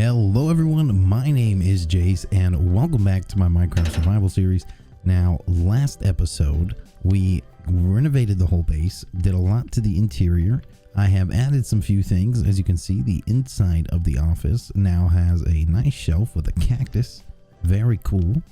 Hello everyone, my name is Jace and welcome back to my Minecraft survival series. Now, last episode we renovated the whole base, did a lot to the interior. I have added some few things. As you can see, the inside of the office now has a nice shelf with a cactus, very cool,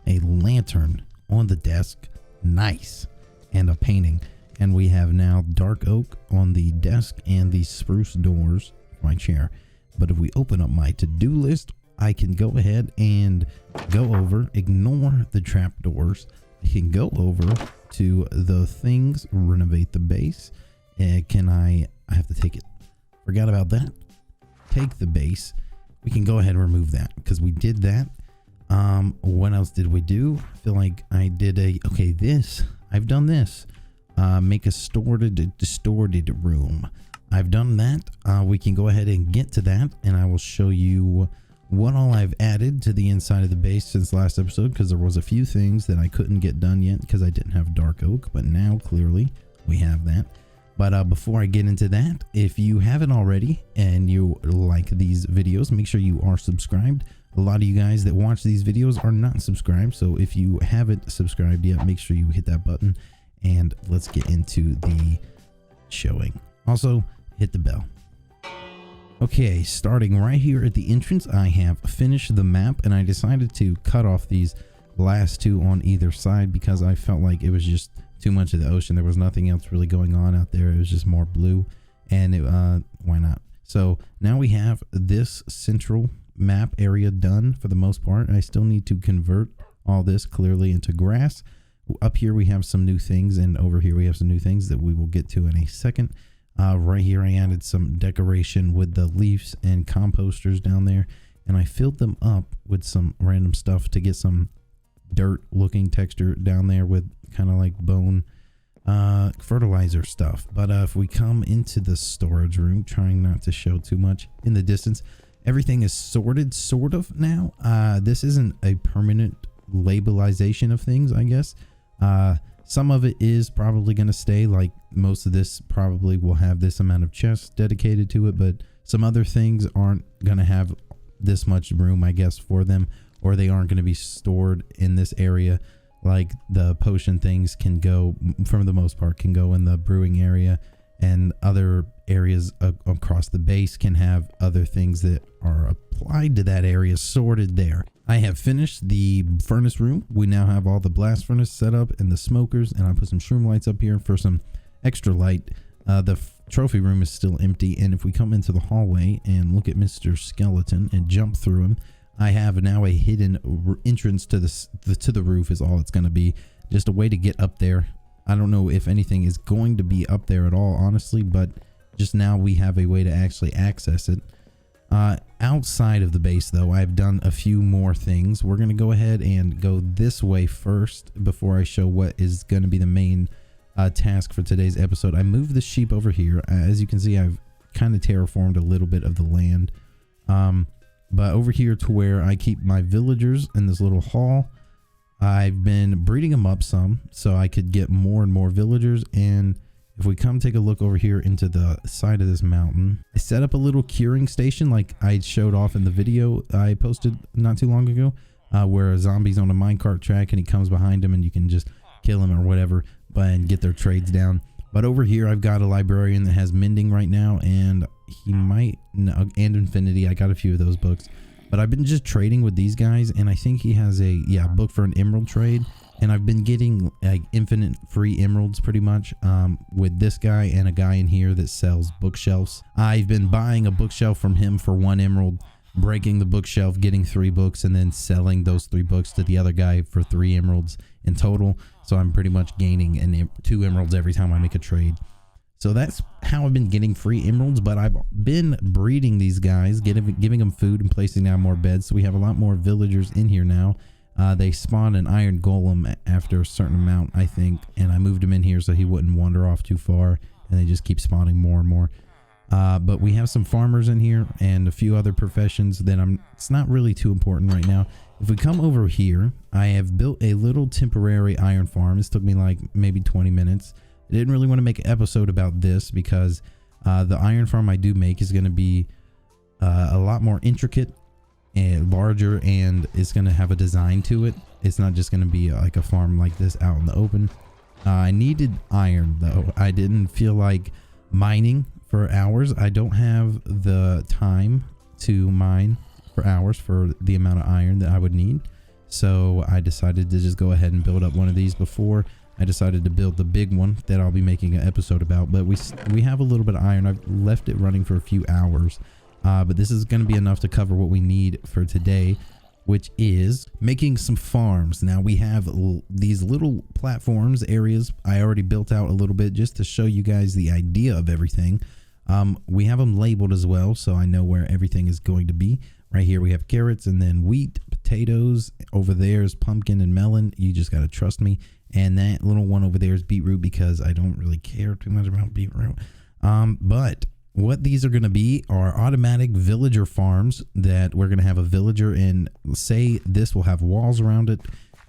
a lantern on the desk, nice, and a painting. And we have now dark oak on the desk and the spruce doors for my chair. But if we open up my to-do list, I can go ahead and go over, ignore the trapdoors. I can go over to the things, renovate the base. I have to take it. Forgot about that. Take the base. We can go ahead and remove that because we did that. What else did we do? I feel like I did I've done this. Make a distorted room. I've done that. We can go ahead and get to that, and I will show you what all I've added to the inside of the base since last episode, because there was a few things that I couldn't get done yet because I didn't have dark oak, but now clearly we have that. But before I get into that, if you haven't already and you like these videos, make sure you are subscribed. A lot of you guys that watch these videos are not subscribed, so if you haven't subscribed yet, make sure you hit that button, and let's get into the showing. Also, hit the bell. Okay, starting right here at the entrance, I have finished the map, and I decided to cut off these last two on either side because I felt like it was just too much of the ocean. There was nothing else really going on out there. It was just more blue, and why not? So now we have this central map area done for the most part. I still need to convert all this clearly into grass. Up here we have some new things, and over here we have some new things that we will get to in a second. Right here I added some decoration with the leaves and composters down there, and I filled them up with some random stuff to get some dirt looking texture down there with kind of like bone fertilizer stuff. But if we come into the storage room, trying not to show too much in the distance, everything is sorted sort of now. This isn't a permanent labelization of things, I guess. Some of it is probably going to stay, like most of this probably will have this amount of chests dedicated to it, but some other things aren't going to have this much room, I guess, for them, or they aren't going to be stored in this area. Like the potion things can go, for the most part, can go in the brewing area, and other areas across the base can have other things that are applied to that area sorted there. I have finished the furnace room. We now have all the blast furnace set up and the smokers, and I put some shroom lights up here for some extra light. The trophy room is still empty, and if we come into the hallway and look at Mr. Skeleton and jump through him, I have now a hidden entrance to the roof is all it's going to be. Just a way to get up there. I don't know if anything is going to be up there at all, honestly, but just now we have a way to actually access it. Outside of the base, though, I've done a few more things. We're going to go ahead and go this way first before I show what is going to be the main task for today's episode. I moved the sheep over here. As you can see, I've kind of terraformed a little bit of the land. But over here to where I keep my villagers in this little hall, I've been breeding them up some so I could get more and more villagers. And if we come take a look over here into the side of this mountain, I set up a little curing station like I showed off in the video I posted not too long ago, where a zombie's on a minecart track and he comes behind him and you can just kill him or whatever and get their trades down. But over here I've got a librarian that has mending right now, and he might, no, and infinity. I got a few of those books, but I've been just trading with these guys, and I think he has a book for an emerald trade. And I've been getting like infinite free emeralds pretty much with this guy and a guy in here that sells bookshelves. I've been buying a bookshelf from him for 1 emerald, breaking the bookshelf, getting 3 books, and then selling those 3 books to the other guy for 3 emeralds in total. So I'm pretty much gaining 2 emeralds every time I make a trade. So that's how I've been getting free emeralds, but I've been breeding these guys, giving them food and placing down more beds. So we have a lot more villagers in here now. They spawned an iron golem after a certain amount, I think, and I moved him in here so he wouldn't wander off too far, and they just keep spawning more and more. But we have some farmers in here and a few other professions that it's not really too important right now. If we come over here, I have built a little temporary iron farm. This took me like maybe 20 minutes. I didn't really want to make an episode about this because the iron farm I do make is going to be a lot more intricate larger, and it's going to have a design to it. It's not just going to be like a farm like this out in the open. I needed iron though. I didn't feel like mining for hours. I don't have the time to mine for hours for the amount of iron that I would need. So I decided to just go ahead and build up one of these before I decided to build the big one that I'll be making an episode about. But we have a little bit of iron. I've left it running for a few hours. But this is going to be enough to cover what we need for today, which is making some farms. Now we have these little platforms areas I already built out a little bit just to show you guys the idea of everything. We have them labeled as well, so I know where everything is going to be. Right here we have carrots, and then wheat, potatoes. Over there is pumpkin and melon. You just got to trust me. And that little one over there is beetroot, because I don't really care too much about beetroot. But what these are going to be are automatic villager farms that we're going to have a villager in. Say this will have walls around it.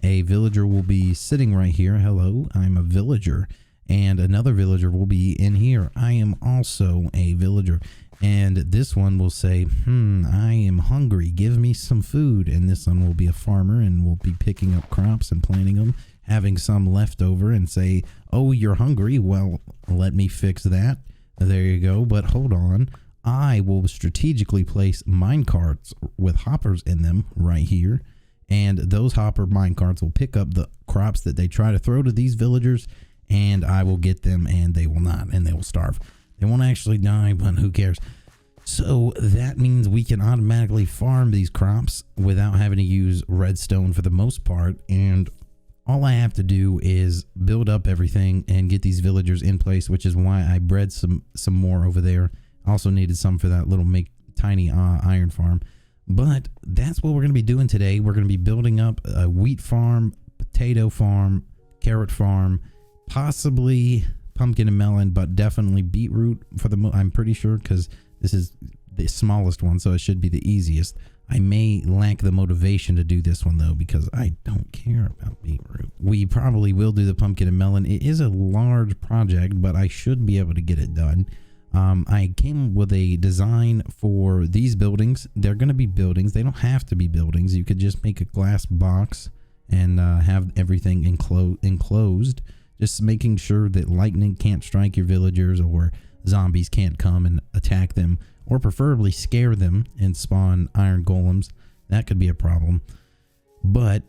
A villager will be sitting right here. Hello, I'm a villager. And another villager will be in here. I am also a villager. And this one will say, I am hungry. Give me some food. And this one will be a farmer and will be picking up crops and planting them, having some left over, and say, oh, you're hungry. Well, let me fix that. There you go. But hold on. I will strategically place mine carts with hoppers in them right here. And those hopper mine carts will pick up the crops that they try to throw to these villagers, and I will get them, and they will not, and they will starve. They won't actually die, but who cares? So that means we can automatically farm these crops without having to use redstone for the most part. And all I have to do is build up everything and get these villagers in place, which is why I bred some more over there. Also needed some for that little tiny iron farm. But that's what we're going to be doing today. We're going to be building up a wheat farm, potato farm, carrot farm, possibly pumpkin and melon, but definitely beetroot for I'm pretty sure, because this is the smallest one, so it should be the easiest. I may lack the motivation to do this one though, because I don't care about beetroot. We probably will do the pumpkin and melon. It is a large project, but I should be able to get it done. I came with a design for these buildings. They're going to be buildings. They don't have to be buildings. You could just make a glass box and have everything enclosed. Just making sure that lightning can't strike your villagers, or zombies can't come and attack them, or preferably scare them and spawn iron golems. That could be a problem. But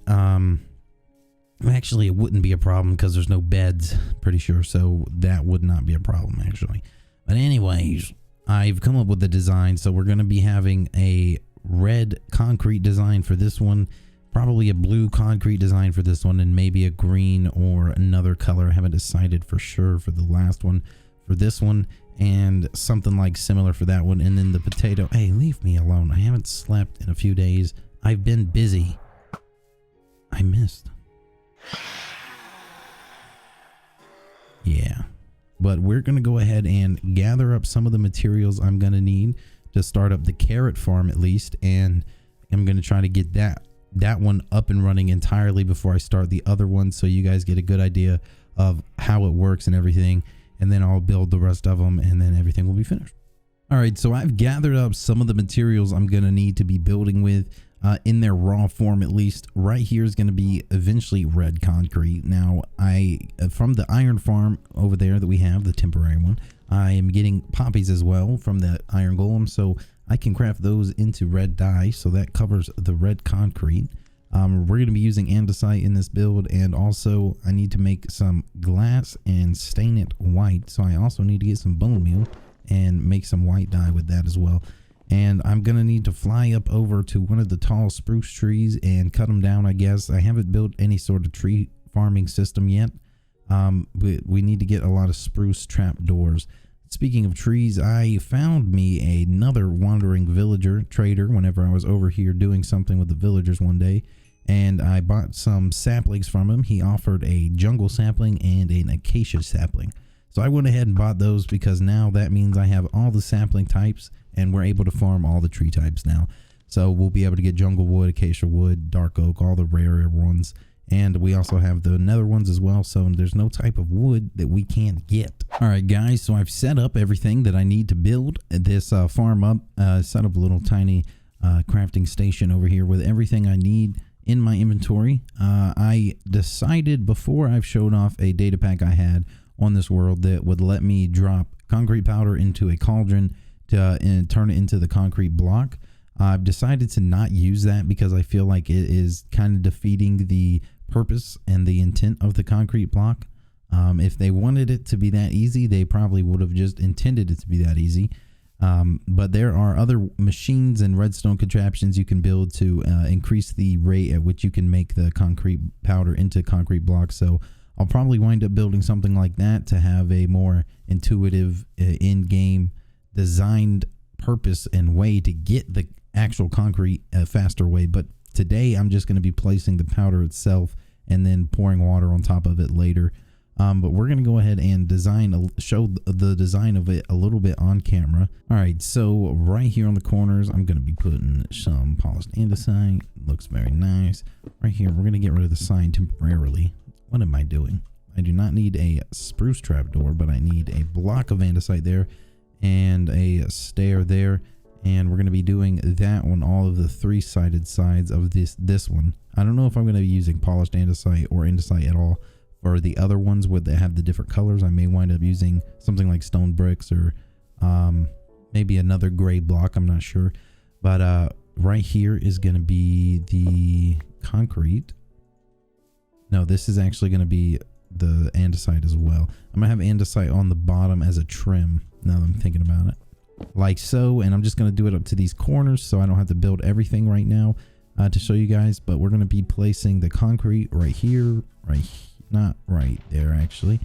actually it wouldn't be a problem because there's no beds, pretty sure, so that would not be a problem actually. But anyways, I've come up with the design. So we're going to be having a red concrete design for this one, probably a blue concrete design for this one, and maybe a green or another color. I haven't decided for sure for the last one. For this one, and something like similar for that one. And then the potato. Hey, leave me alone. I haven't slept in a few days. I've been busy. I missed. Yeah. But we're going to go ahead and gather up some of the materials I'm going to need to start up the carrot farm at least. And I'm going to try to get that one up and running entirely before I start the other one, so you guys get a good idea of how it works and everything. And then I'll build the rest of them, and then everything will be finished. All right, so I've gathered up some of the materials I'm going to need to be building with in their raw form at least. Right here is going to be eventually red concrete. Now, from the iron farm over there that we have, the temporary one, I am getting poppies as well from the iron golem, so I can craft those into red dye, so that covers the red concrete. We're going to be using andesite in this build, and also I need to make some glass and stain it white, so I also need to get some bone meal and make some white dye with that as well. And I'm going to need to fly up over to one of the tall spruce trees and cut them down, I guess. I haven't built any sort of tree farming system yet, but we need to get a lot of spruce trap doors. Speaking of trees, I found me another wandering villager trader whenever I was over here doing something with the villagers one day, and I bought some saplings from him. He offered a jungle sapling and an acacia sapling. So I went ahead and bought those, because now that means I have all the sapling types and we're able to farm all the tree types now. So we'll be able to get jungle wood, acacia wood, dark oak, all the rarer ones. And we also have the nether ones as well, so there's no type of wood that we can't get. All right, guys, so I've set up everything that I need to build this farm up. Set up a little tiny crafting station over here with everything I need in my inventory. I decided before I've showed off a data pack I had on this world that would let me drop concrete powder into a cauldron and turn it into the concrete block. I've decided to not use that because I feel like it is kind of defeating the purpose and the intent of the concrete block. If they wanted it to be that easy, they probably would have just intended it to be that easy. But there are other machines and redstone contraptions you can build to increase the rate at which you can make the concrete powder into concrete blocks. So I'll probably wind up building something like that to have a more intuitive in-game designed purpose and way to get the actual concrete a faster way. But today I'm just going to be placing the powder itself and then pouring water on top of it later. But we're going to go ahead and show the design of it a little bit on camera. All right, so right here on the corners, I'm going to be putting some polished andesite. Looks very nice. Right here, we're going to get rid of the sign temporarily. What am I doing? I do not need a spruce trapdoor, but I need a block of andesite there and a stair there. And we're going to be doing that on all of the three-sided sides of this one. I don't know if I'm going to be using polished andesite or andesite at all. For the other ones that have the different colors, I may wind up using something like stone bricks or maybe another gray block. I'm not sure. But right here is going to be the concrete. No, this is actually going to be the andesite as well. I'm going to have andesite on the bottom as a trim now that I'm thinking about it. Like so. And I'm just going to do it up to these corners so I don't have to build everything right now to show you guys. But we're going to be placing the concrete right here, not right there actually,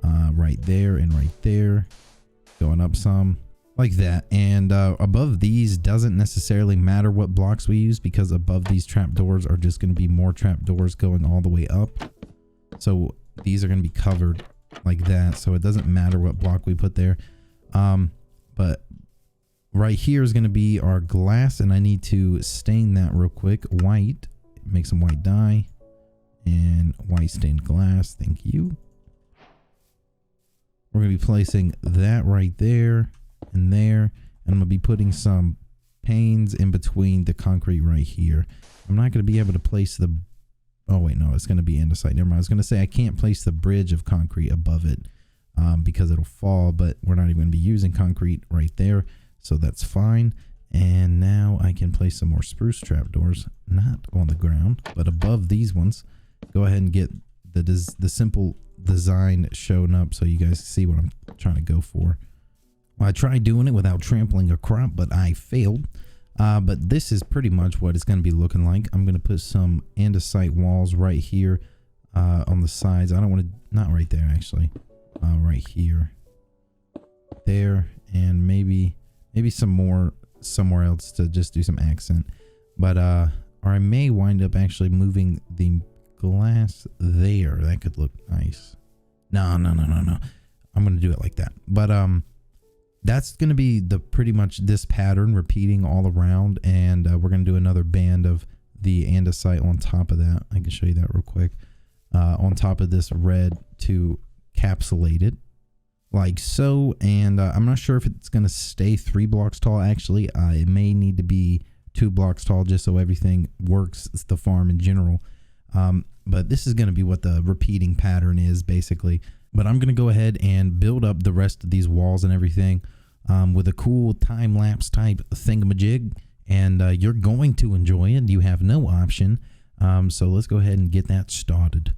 right there and right there, going up some like that. And above these doesn't necessarily matter what blocks we use, because above these trapdoors are just going to be more trapdoors going all the way up. So these are going to be covered like that, so it doesn't matter what block we put there. But right here is going to be our glass, and I need to stain that real quick white, make some white dye. And white stained glass, thank you. We're going to be placing that right there and there. And I'm going to be putting some panes in between the concrete right here. I'm not going to be able to place the... Oh, wait, no, it's going to be andesite. Never mind. I was going to say I can't place the bridge of concrete above it because it'll fall, but we're not even going to be using concrete right there. So that's fine. And now I can place some more spruce trapdoors, not on the ground, but above these ones. Go ahead and get the simple design shown up so you guys see what I'm trying to go for. Well, I tried doing it without trampling a crop, but I failed. But this is pretty much what it's going to be looking like. I'm going to put some andesite walls right here on the sides. I don't want to, not right there actually, right here, there, and maybe some more somewhere else to just do some accent. But or I may wind up actually moving the glass there. That could look nice. No. I'm gonna do it like that. But that's gonna be the pretty much this pattern repeating all around, and we're gonna do another band of the andesite on top of that. I can show you that real quick. On top of this red to capsulate it like so. And I'm not sure if it's gonna stay 3 blocks tall. Actually, it may need to be 2 blocks tall just so everything works. It's the farm in general. But this is going to be what the repeating pattern is basically. But I'm going to go ahead and build up the rest of these walls and everything with a cool time-lapse type thingamajig. And you're going to enjoy it. You have no option. So let's go ahead and get that started.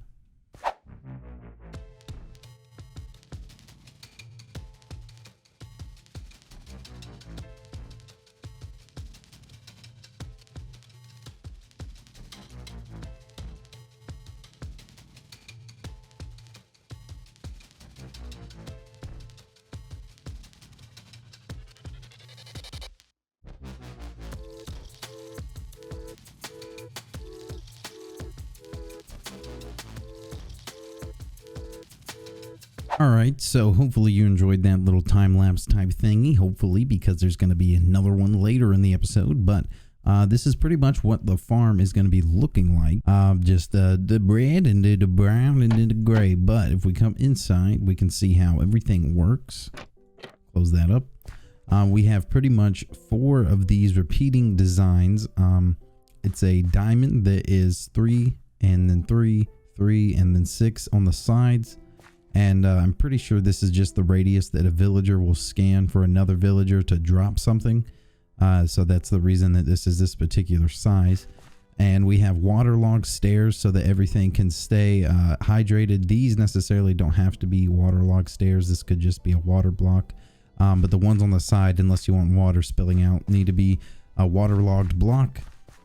Alright, so hopefully you enjoyed that little time-lapse type thingy, hopefully, because there's going to be another one later in the episode, but this is pretty much what the farm is going to be looking like. Just the red and the brown and the gray, but if we come inside, we can see how everything works. Close that up. We have pretty much 4 of these repeating designs. It's a diamond that is 3 and then 3, 3 and then 6 on the sides. And I'm pretty sure this is just the radius that a villager will scan for another villager to drop something. So that's the reason that this is this particular size. And we have waterlogged stairs so that everything can stay hydrated. These necessarily don't have to be waterlogged stairs. This could just be a water block. But the ones on the side, unless you want water spilling out, need to be a waterlogged block.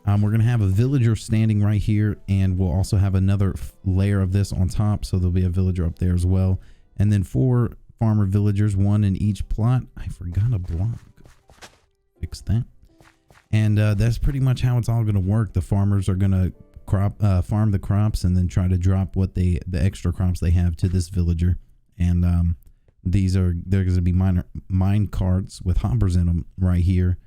We're going to have a villager standing right here, and we'll also have another layer of this on top. So there'll be a villager up there as well. And then 4 farmer villagers, 1 in each plot. I forgot a block. Fix that. And that's pretty much how it's all going to work. The farmers are going to farm the crops and then try to drop what the extra crops they have to this villager. And they're going to be mine carts with hoppers in them right here,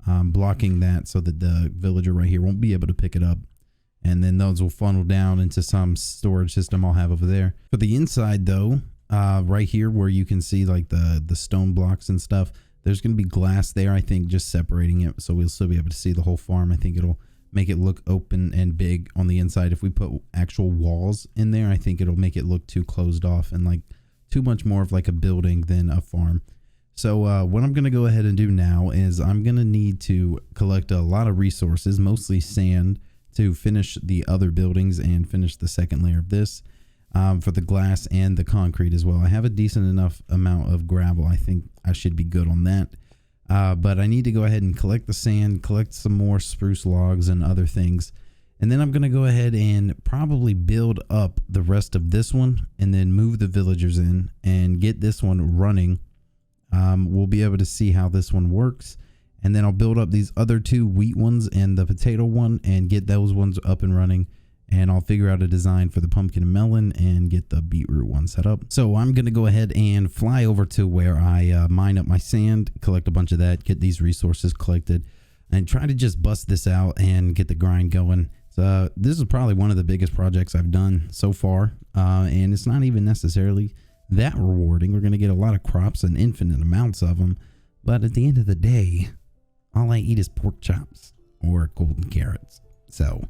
blocking that so that the villager right here won't be able to pick it up. And then those will funnel down into some storage system I'll have over there. For the inside though, right here where you can see like the stone blocks and stuff, there's going to be glass there, I think, just separating it, so we'll still be able to see the whole farm. I think it'll make it look open and big on the inside. If we put actual walls in there, I think it'll make it look too closed off and like too much more of like a building than a farm. So what I'm going to go ahead and do now is I'm going to need to collect a lot of resources, mostly sand, to finish the other buildings and finish the second layer of this. For the glass and the concrete as well. I have a decent enough amount of gravel. I think I should be good on that. But I need to go ahead and collect the sand, collect some more spruce logs and other things. And then I'm going to go ahead and probably build up the rest of this one and then move the villagers in and get this one running. We'll be able to see how this one works. And then I'll build up these other 2 wheat ones and the potato one and get those ones up and running. And I'll figure out a design for the pumpkin and melon and get the beetroot one set up. So I'm going to go ahead and fly over to where I mine up my sand, collect a bunch of that, get these resources collected, and try to just bust this out and get the grind going. So this is probably one of the biggest projects I've done so far. And it's not even necessarily that rewarding. We're going to get a lot of crops and infinite amounts of them. But at the end of the day, all I eat is pork chops or golden carrots. So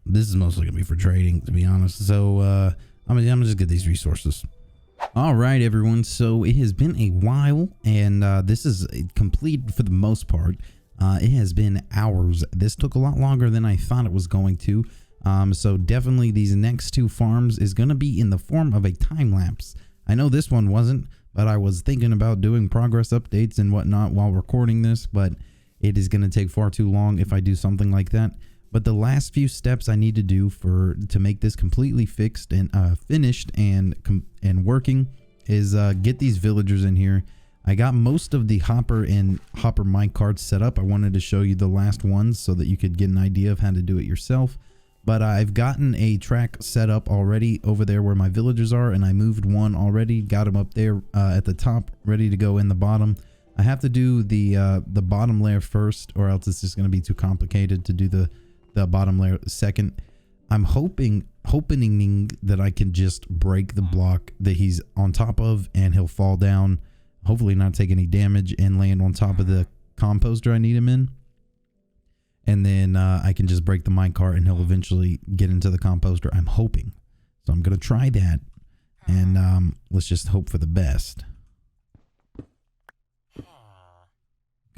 this is mostly gonna be for trading, to be honest. So I'm gonna just get these resources. All right, everyone, so it has been a while, and this is complete for the most part. It has been hours. This took a lot longer than I thought it was going to. So definitely these next 2 farms is gonna be in the form of a time lapse. I know this one wasn't, but I was thinking about doing progress updates and whatnot while recording this, but it is gonna take far too long if I do something like that. But the last few steps I need to do to make this completely fixed and finished and working is get these villagers in here. I got most of the hopper mine carts set up. I wanted to show you the last ones so that you could get an idea of how to do it yourself. But I've gotten a track set up already over there where my villagers are, and I moved one already, got them up there at the top, ready to go in the bottom. I have to do the bottom layer first, or else it's just going to be too complicated to do the bottom layer second. I'm hoping that I can just break the block that he's on top of and he'll fall down, hopefully not take any damage, and land on top of the composter I need him in. And then I can just break the minecart and he'll eventually get into the composter, I'm hoping. So I'm going to try that, and let's just hope for the best.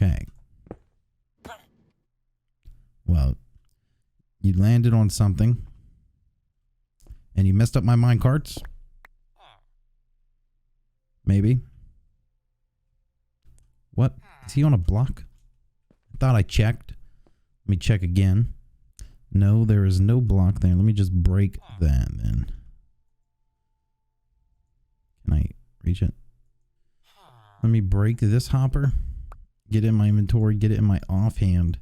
Okay. Well, you landed on something and you messed up my mine carts. Maybe. What? Is he on a block? I thought I checked. Let me check again. No, there is no block there. Let me just break that then. Can I reach it? Let me break this hopper. Get it in my inventory. Get it in my offhand.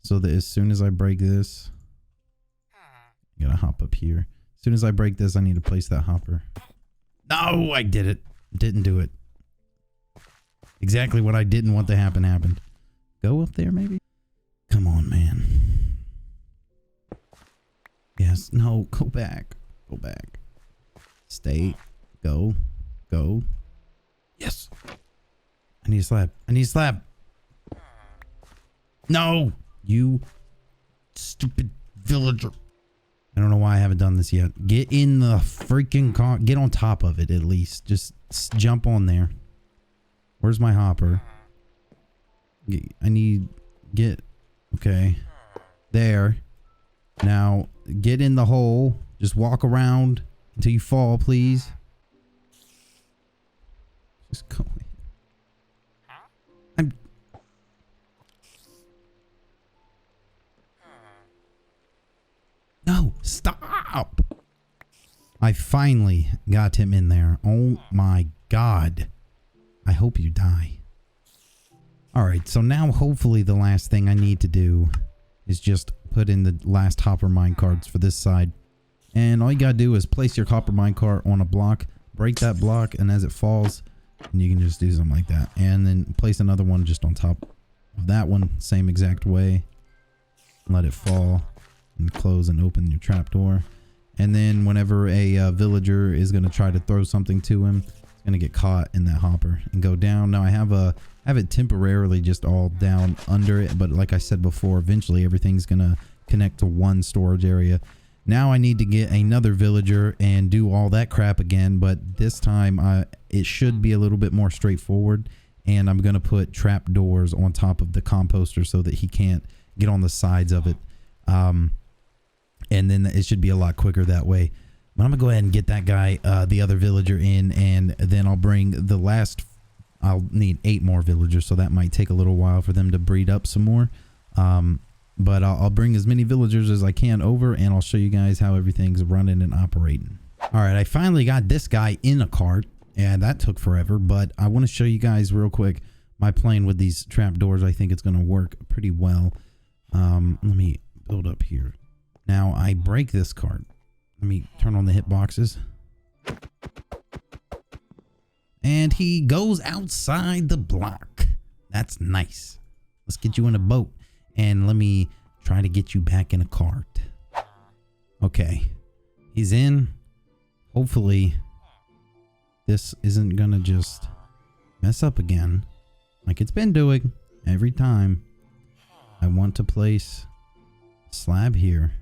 So that as soon as I break this, I gotta hop up here. As soon as I break this, I need to place that hopper. No, I did it. Didn't do it. Exactly what I didn't want to happen happened. Go up there, maybe? Come on, man. Yes. No, go back. Go back. Stay. Go. Go. Yes. I need a slab. I need a slab. No! You stupid villager. I don't know why I haven't done this yet. Get in the freaking car. Get on top of it at least. Just jump on there. Where's my hopper? I need... Get... Okay. There. Now, get in the hole. Just walk around until you fall, please. Just go in. I'm... No, stop! I finally got him in there. Oh my god. I hope you die. Alright, so now hopefully the last thing I need to do is just put in the last hopper minecarts for this side. And all you gotta do is place your copper minecart on a block, break that block, and as it falls, you can just do something like that. And then place another one just on top of that one, same exact way. Let it fall. And close and open your trapdoor, and then whenever a villager is going to try to throw something to him, it's going to get caught in that hopper and go down. Now I have it temporarily just all down under it, but like I said before, eventually everything's going to connect to one storage area. Now I need to get another villager and do all that crap again, but this time it should be a little bit more straightforward, and I'm going to put trap doors on top of the composter so that he can't get on the sides of it. And then it should be a lot quicker that way. But I'm gonna go ahead and get that guy, the other villager in, and then I'll bring the last. I'll need 8 more villagers, so that might take a little while for them to breed up some more. But I'll bring as many villagers as I can over, and I'll show you guys how everything's running and operating. All right, I finally got this guy in a cart, and that took forever. But I want to show you guys real quick my plan with these trap doors. I think it's gonna work pretty well. Let me build up here. Now I break this cart. Let me turn on the hitboxes. And he goes outside the block. That's nice. Let's get you in a boat. And let me try to get you back in a cart. Okay. He's in. Hopefully this isn't gonna just mess up again like it's been doing every time. I want to place a slab here.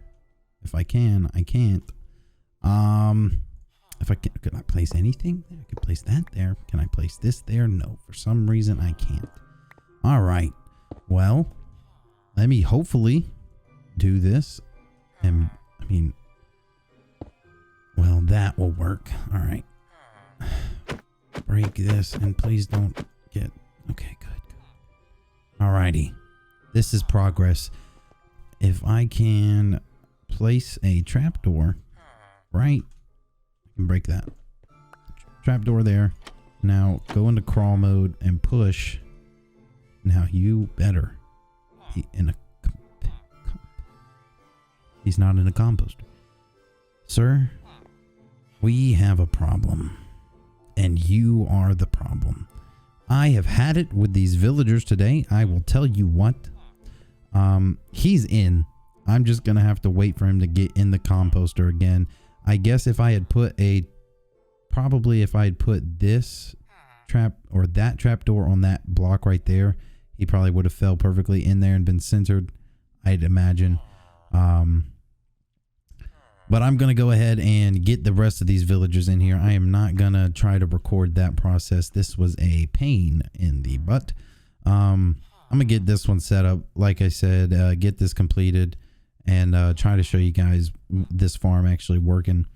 If I can, I can't. If I can, could I place anything? I could place that there. Can I place this there? No, for some reason I can't. All right. Well, let me hopefully do this. And I mean, well, that will work. All right. Break this and please don't get, okay, good. All righty. This is progress. If I can place a trapdoor, right? I can break that. Trapdoor there. Now go into crawl mode and push. Now you better be in a... He's not in a composter. Sir, we have a problem. And you are the problem. I have had it with these villagers today. I will tell you what. He's in. I'm just gonna have to wait for him to get in the composter again. I guess if I had put this trap or that trap door on that block right there, he probably would have fell perfectly in there and been centered, I'd imagine. But I'm gonna go ahead and get the rest of these villagers in here. I am not gonna try to record that process. This was a pain in the butt. I'm gonna get this one set up, like I said, get this completed, and try to show you guys this farm actually working.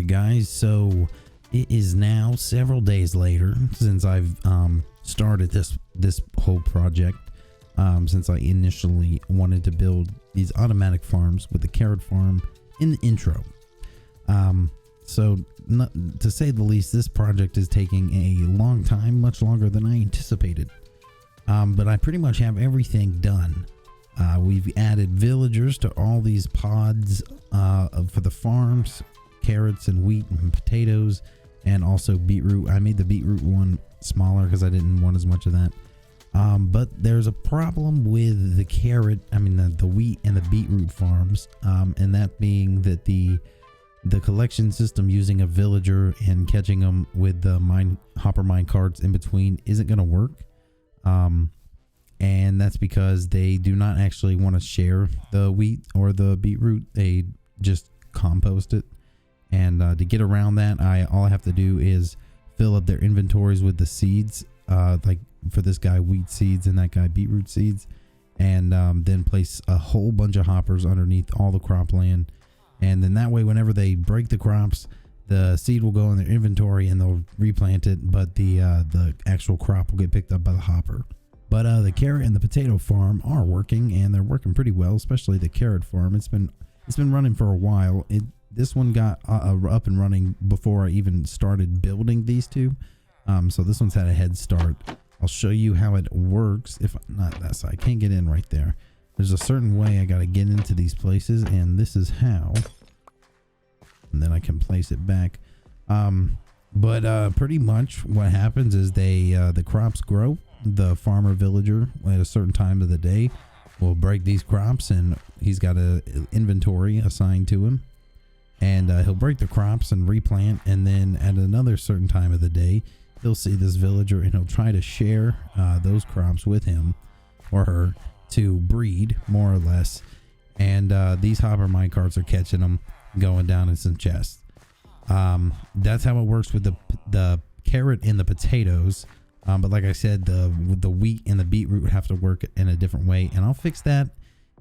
Alright guys, so it is now several days later since I've started this whole project, since I initially wanted to build these automatic farms with the carrot farm in the intro. So to say the least, this project is taking a long time, much longer than I anticipated. But I pretty much have everything done. We've added villagers to all these pods for the farms, carrots and wheat and potatoes, and also beetroot. I made the beetroot one smaller because I didn't want as much of that. But there's a problem with the wheat and the beetroot farms, and that being that the collection system using a villager and catching them with the hopper mine carts in between isn't going to work. And that's because they do not actually want to share the wheat or the beetroot. They just compost it. And to get around that, all I have to do is fill up their inventories with the seeds, like for this guy wheat seeds and that guy beetroot seeds, and then place a whole bunch of hoppers underneath all the cropland. And then that way, whenever they break the crops, the seed will go in their inventory and they'll replant it, but the actual crop will get picked up by the hopper. But the carrot and the potato farm are working, and they're working pretty well, especially the carrot farm. It's been running for a while. This one got up and running before I even started building these two. So this one's had a head start. I'll show you how it works. If not that side, I can't get in right there. There's a certain way I got to get into these places, and this is how. And then I can place it back. But pretty much what happens is the crops grow. The farmer villager at a certain time of the day will break these crops, and he's got a inventory assigned to him, and he'll break the crops and replant. And then at another certain time of the day, he'll see this villager and he'll try to share those crops with him or her to breed, more or less. And these hopper mine carts are catching them, going down in some chests. That's how it works with the carrot and the potatoes. But like I said, the wheat and the beetroot have to work in a different way, and I'll fix that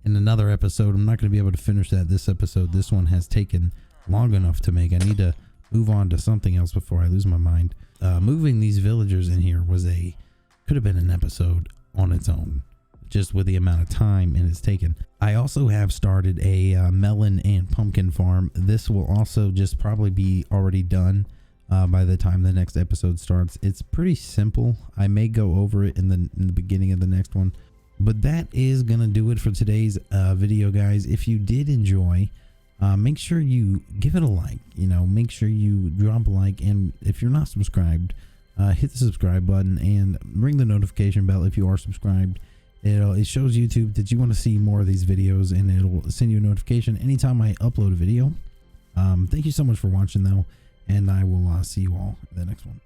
in another episode. I'm not going to be able to finish that this episode. This one has taken long enough to make. I need to move on to something else before I lose my mind. Moving these villagers in here could have been an episode on its own, just with the amount of time it has taken. I also have started a melon and pumpkin farm. This will also just probably be already done by the time the next episode starts. It's pretty simple. I may go over it in the beginning of the next one, but that is gonna do it for today's video, guys. If you did enjoy, make sure you give it a like. Make sure you drop a like, and if you're not subscribed, hit the subscribe button and ring the notification bell if you are subscribed. It shows YouTube that you want to see more of these videos, and it'll send you a notification anytime I upload a video. Thank you so much for watching, though, and I will see you all in the next one.